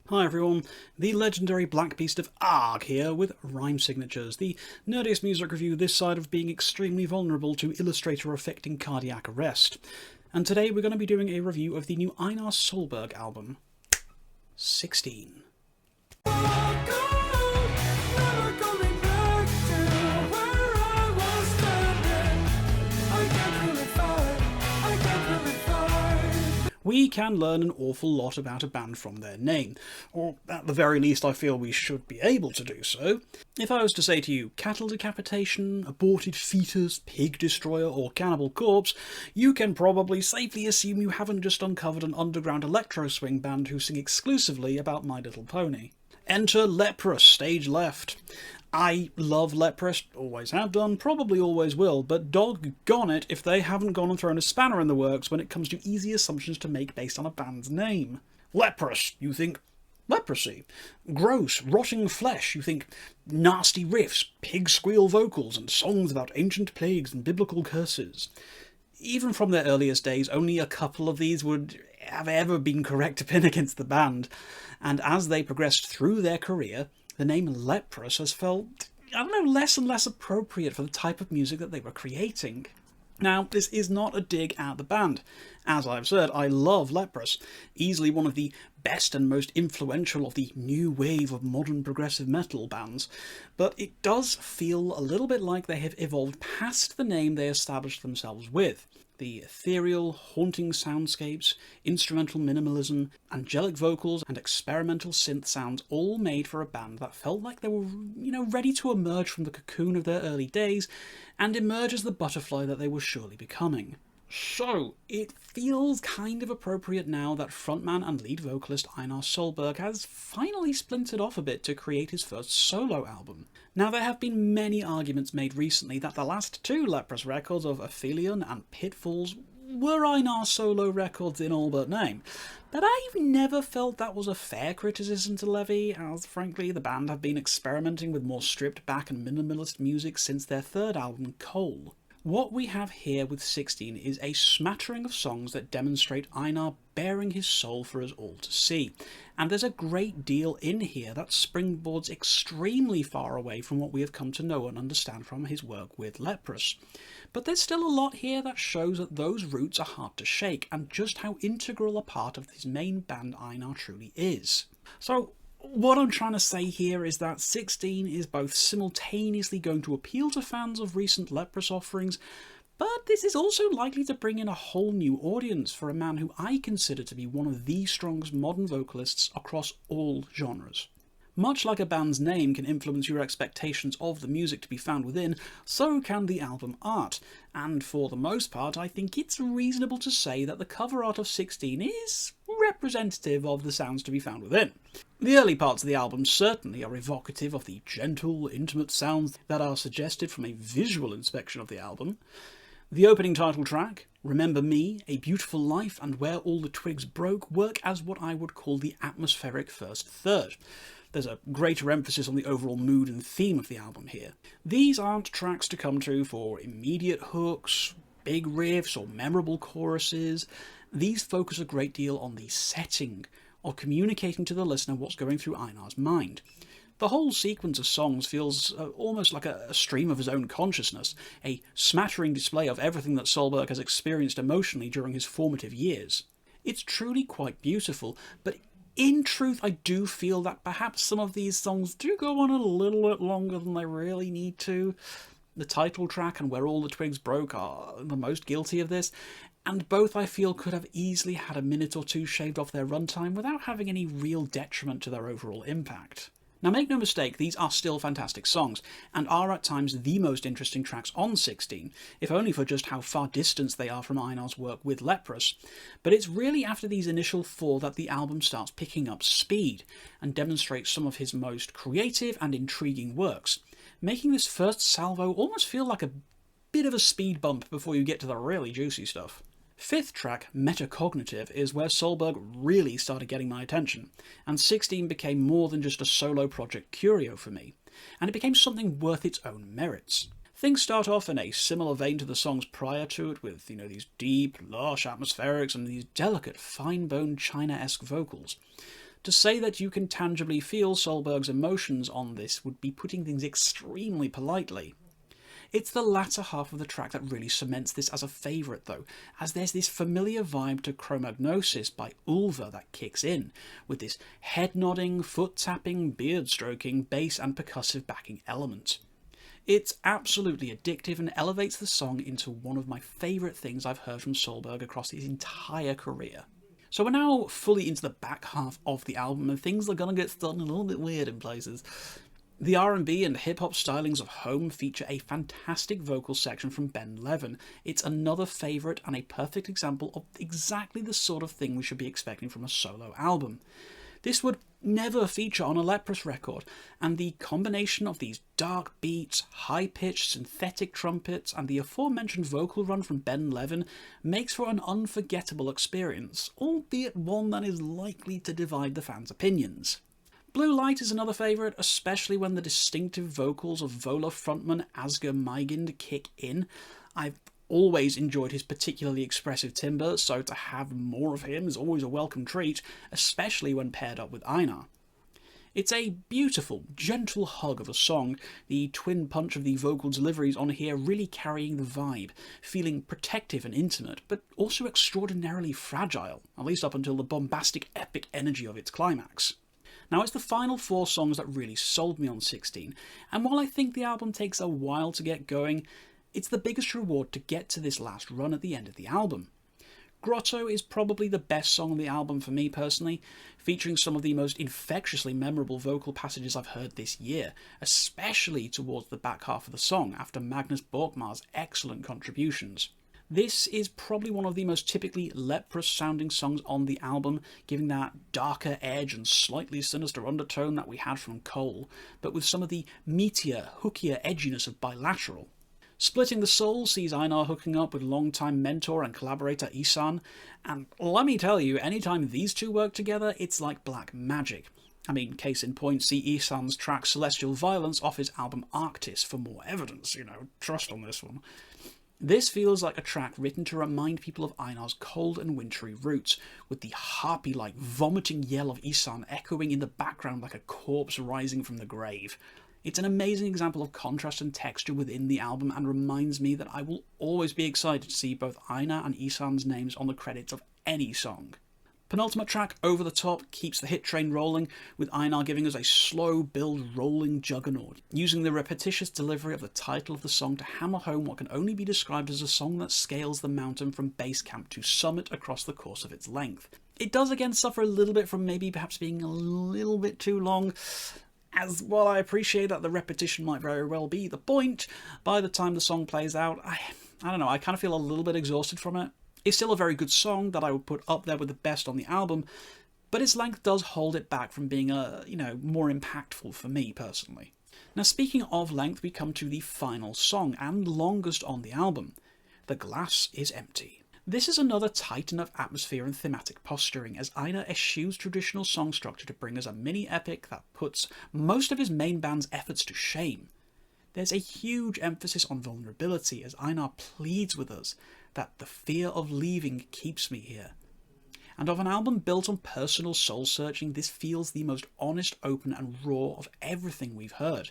Hi everyone, the legendary Black Beast of Arg here with Rhyme Signatures, the nerdiest music review this side of being extremely vulnerable to illustrator-affecting cardiac arrest. And today we're going to be doing a review of the new Einar Solberg album, 16. We can learn an awful lot about a band from their name, or at the very least I feel we should be able to do so. If I was to say to you cattle decapitation, aborted fetus, pig destroyer or cannibal corpse, you can probably safely assume you haven't just uncovered an underground electro swing band who sing exclusively about My Little Pony. Enter Leprous, stage left. I love Leprous, always have done, probably always will, but doggone it if they haven't gone and thrown a spanner in the works when it comes to easy assumptions to make based on a band's name. Leprous, you think leprosy. Gross, rotting flesh, you think nasty riffs, pig squeal vocals, and songs about ancient plagues and biblical curses. Even from their earliest days, only a couple of these would have ever been correct to pin against the band, and as they progressed through their career, the name Leprous has felt, less and less appropriate for the type of music that they were creating. Now, this is not a dig at the band. As I've said, I love Leprous, easily one of the best and most influential of the new wave of modern progressive metal bands, but it does feel a little bit like they have evolved past the name they established themselves with. The ethereal, haunting soundscapes, instrumental minimalism, angelic vocals, and experimental synth sounds all made for a band that felt like they were, ready to emerge from the cocoon of their early days and emerge as the butterfly that they were surely becoming. So, it feels kind of appropriate now that frontman and lead vocalist Einar Solberg has finally splintered off a bit to create his first solo album. Now, there have been many arguments made recently that the last two Leprous records of Aphelion and Pitfalls were Einar's solo records in all but name, but I've never felt that was a fair criticism to levy, as frankly the band have been experimenting with more stripped back and minimalist music since their third album, Coal. What we have here with 16 is a smattering of songs that demonstrate Einar bearing his soul for us all to see, and there's a great deal in here that springboards extremely far away from what we have come to know and understand from his work with Leprous. But there's still a lot here that shows that those roots are hard to shake, and just how integral a part of his main band Einar truly is. So, what I'm trying to say here is that 16 is both simultaneously going to appeal to fans of recent Leprous offerings, but this is also likely to bring in a whole new audience for a man who I consider to be one of the strongest modern vocalists across all genres. Much like a band's name can influence your expectations of the music to be found within, so can the album art, and for the most part I think it's reasonable to say that the cover art of 16 is representative of the sounds to be found within. The early parts of the album certainly are evocative of the gentle, intimate sounds that are suggested from a visual inspection of the album. The opening title track, Remember Me, A Beautiful Life and Where All the Twigs Broke, work as what I would call the atmospheric first third. There's a greater emphasis on the overall mood and theme of the album here. These aren't tracks to come to for immediate hooks, big riffs or memorable choruses. These focus a great deal on the setting, or communicating to the listener what's going through Einar's mind. The whole sequence of songs feels almost like a stream of his own consciousness, a smattering display of everything that Solberg has experienced emotionally during his formative years. It's truly quite beautiful, but in truth I do feel that perhaps some of these songs do go on a little bit longer than they really need to. The title track and Where All the Twigs Broke are the most guilty of this, and both I feel could have easily had a minute or two shaved off their runtime without having any real detriment to their overall impact. Now make no mistake, these are still fantastic songs, and are at times the most interesting tracks on 16, if only for just how far distanced they are from Einar's work with Leprous. But it's really after these initial four that the album starts picking up speed, and demonstrates some of his most creative and intriguing works, making this first salvo almost feel like a bit of a speed bump before you get to the really juicy stuff. Fifth track, Metacognitive, is where Solberg really started getting my attention, and 16 became more than just a solo project curio for me, and it became something worth its own merits. Things start off in a similar vein to the songs prior to it, with, these deep, lush atmospherics and these delicate, fine-boned China-esque vocals. To say that you can tangibly feel Solberg's emotions on this would be putting things extremely politely. It's the latter half of the track that really cements this as a favourite though, as there's this familiar vibe to Chromagnosis by Ulver that kicks in, with this head-nodding, foot-tapping, beard-stroking, bass and percussive backing element. It's absolutely addictive and elevates the song into one of my favourite things I've heard from Solberg across his entire career. So we're now fully into the back half of the album and things are going to get started a little bit weird in places. The R&B and hip-hop stylings of Home feature a fantastic vocal section from Ben Levin. It's another favourite and a perfect example of exactly the sort of thing we should be expecting from a solo album. This would never feature on a Leprous record, and the combination of these dark beats, high-pitched synthetic trumpets, and the aforementioned vocal run from Ben Levin makes for an unforgettable experience, albeit one that is likely to divide the fans' opinions. Blue Light is another favourite, especially when the distinctive vocals of Vola frontman Asger Meigind kick in. I've always enjoyed his particularly expressive timbre, so to have more of him is always a welcome treat, especially when paired up with Einar. It's a beautiful, gentle hug of a song, the twin punch of the vocal deliveries on here really carrying the vibe, feeling protective and intimate, but also extraordinarily fragile, at least up until the bombastic epic energy of its climax. Now, it's the final 4 songs that really sold me on 16, and while I think the album takes a while to get going, it's the biggest reward to get to this last run at the end of the album. Grotto is probably the best song on the album for me personally, featuring some of the most infectiously memorable vocal passages I've heard this year, especially towards the back half of the song after Magnus Borkmar's excellent contributions. This is probably one of the most typically Leprous sounding songs on the album, giving that darker edge and slightly sinister undertone that we had from Cole, but with some of the meatier, hookier edginess of Bilateral. Splitting the Soul sees Einar hooking up with longtime mentor and collaborator Ihsahn, and let me tell you, anytime these two work together, it's like black magic. I mean, case in point, see Ihsahn's track Celestial Violence off his album Arctis for more evidence, trust on this one. This feels like a track written to remind people of Einar's cold and wintry roots, with the harpy-like vomiting yell of Ihsahn echoing in the background like a corpse rising from the grave. It's an amazing example of contrast and texture within the album and reminds me that I will always be excited to see both Einar and Ihsahn's names on the credits of any song. Penultimate track, Over the Top, keeps the hit train rolling, with Einar giving us a slow build rolling juggernaut, using the repetitious delivery of the title of the song to hammer home what can only be described as a song that scales the mountain from base camp to summit across the course of its length. It does again suffer a little bit from maybe perhaps being a little bit too long, as while I appreciate that the repetition might very well be the point, by the time the song plays out, I don't know, I kind of feel a little bit exhausted from it. It's still a very good song that I would put up there with the best on the album, but its length does hold it back from being more impactful for me personally. Now, speaking of length, we come to the final song, and longest on the album. The Glass is Empty. This is another titan of atmosphere and thematic posturing, as Einar eschews traditional song structure to bring us a mini-epic that puts most of his main band's efforts to shame. There's a huge emphasis on vulnerability, as Einar pleads with us that the fear of leaving keeps me here. And of an album built on personal soul-searching, this feels the most honest, open and raw of everything we've heard.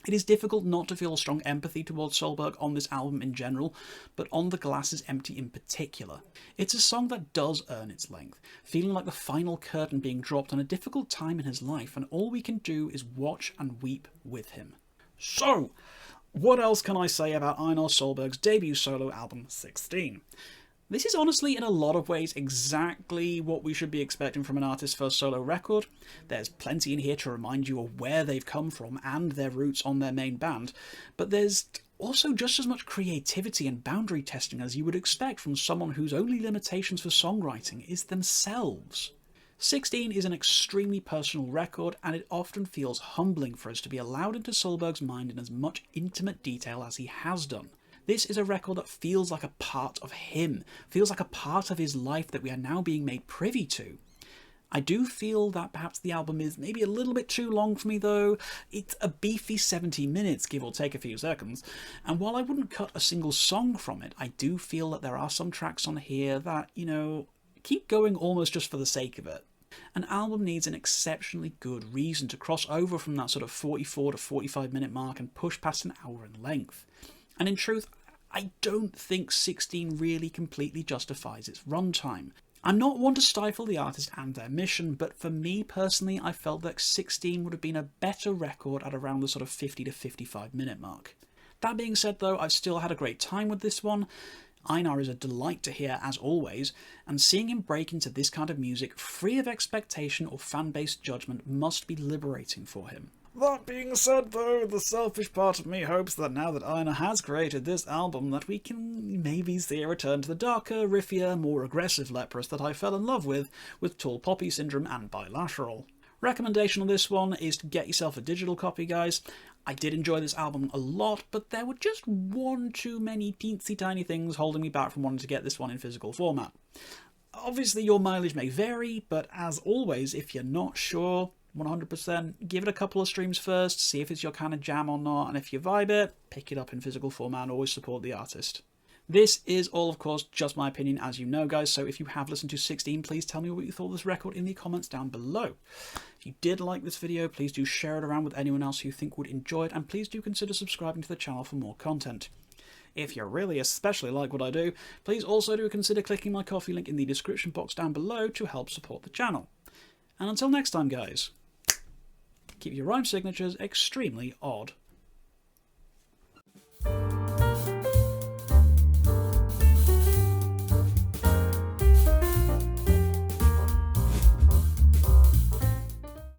It is difficult not to feel strong empathy towards Solberg on this album in general, but on The Glass is Empty in particular. It's a song that does earn its length, feeling like the final curtain being dropped on a difficult time in his life, and all we can do is watch and weep with him. So, what else can I say about Einar Solberg's debut solo album, 16? This is honestly, in a lot of ways, exactly what we should be expecting from an artist's first solo record. There's plenty in here to remind you of where they've come from and their roots on their main band, but there's also just as much creativity and boundary testing as you would expect from someone whose only limitations for songwriting is themselves. 16 is an extremely personal record, and it often feels humbling for us to be allowed into Solberg's mind in as much intimate detail as he has done. This is a record that feels like a part of him, feels like a part of his life that we are now being made privy to. I do feel that perhaps the album is maybe a little bit too long for me though. It's a beefy 70 minutes, give or take a few seconds, and while I wouldn't cut a single song from it, I do feel that there are some tracks on here that, keep going almost just for the sake of it. An album needs an exceptionally good reason to cross over from that sort of 44 to 45 minute mark and push past an hour in length. And in truth, I don't think 16 really completely justifies its runtime. I'm not one to stifle the artist and their mission, but for me personally, I felt that 16 would have been a better record at around the sort of 50 to 55 minute mark. That being said though, I've still had a great time with this one. Einar is a delight to hear as always, and seeing him break into this kind of music free of expectation or fan-based judgment must be liberating for him. That being said though, the selfish part of me hopes that now that Einar has created this album that we can maybe see a return to the darker, riffier, more aggressive Leprous that I fell in love with Tall Poppy Syndrome and Bilateral. Recommendation on this one is to get yourself a digital copy, guys. I did enjoy this album a lot, but there were just one too many teensy tiny things holding me back from wanting to get this one in physical format. Obviously your mileage may vary, but as always, if you're not sure 100%, give it a couple of streams first, see if it's your kind of jam or not, and if you vibe it, pick it up in physical format and always support the artist. This is all, of course, just my opinion, as you know, guys, so if you have listened to 16, please tell me what you thought of this record in the comments down below. If you did like this video, please do share it around with anyone else who you think would enjoy it, and please do consider subscribing to the channel for more content. If you really especially like what I do, please also do consider clicking my Ko-fi link in the description box down below to help support the channel. And until next time, guys, keep your rhyme signatures extremely odd.